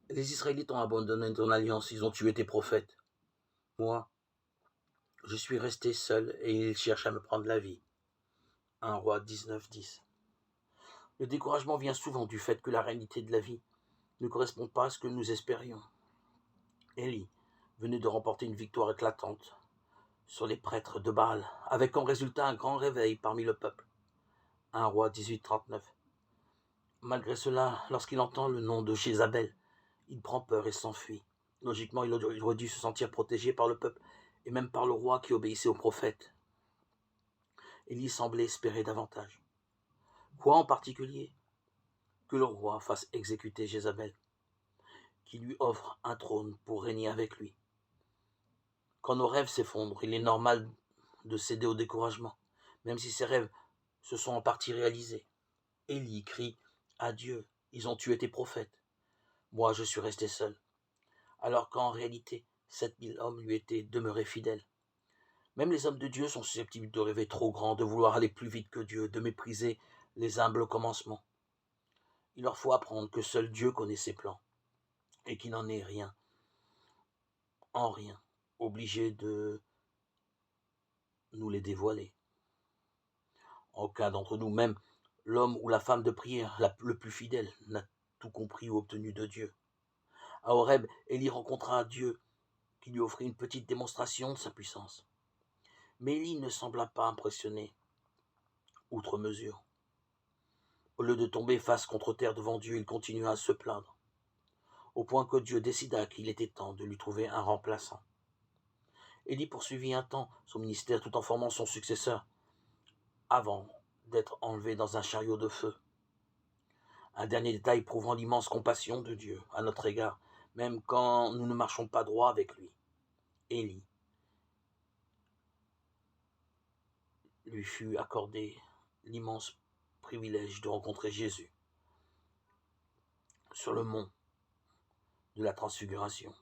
Les Israélites ont abandonné ton alliance, ils ont tué tes prophètes. Moi, je suis resté seul et ils cherchent à me prendre la vie. 1 Roi 19:10. Le découragement vient souvent du fait que la réalité de la vie ne correspond pas à ce que nous espérions. Élie venait de remporter une victoire éclatante sur les prêtres de Baal, avec comme résultat un grand réveil parmi le peuple. 1 Roi 18:39. Malgré cela, lorsqu'il entend le nom de Jézabel, il prend peur et s'enfuit. Logiquement, il aurait dû se sentir protégé par le peuple et même par le roi qui obéissait au prophète. Élie semblait espérer davantage. Quoi en particulier? Que le roi fasse exécuter Jézabel, qui lui offre un trône pour régner avec lui. Quand nos rêves s'effondrent, il est normal de céder au découragement, même si ces rêves se sont en partie réalisés. Élie crie à Dieu, ils ont tué tes prophètes. Moi, je suis resté seul. Alors qu'en réalité, 7000 hommes lui étaient demeurés fidèles. Même les hommes de Dieu sont susceptibles de rêver trop grand, de vouloir aller plus vite que Dieu, de mépriser les humbles commencements. Il leur faut apprendre que seul Dieu connaît ses plans et qu'il n'en est rien, en rien, obligé de nous les dévoiler. Aucun d'entre nous, même l'homme ou la femme de prière le plus fidèle, n'a tout compris ou obtenu de Dieu. À Horeb, Élie rencontra Dieu qui lui offrit une petite démonstration de sa puissance. Mais Élie ne sembla pas impressionné, outre mesure. Au lieu de tomber face contre terre devant Dieu, il continua à se plaindre, au point que Dieu décida qu'il était temps de lui trouver un remplaçant. Élie poursuivit un temps son ministère tout en formant son successeur, avant d'être enlevé dans un chariot de feu. Un dernier détail prouvant l'immense compassion de Dieu à notre égard, même quand nous ne marchons pas droit avec lui. Élie lui fut accordé l'immense privilège de rencontrer Jésus sur le mont de la transfiguration.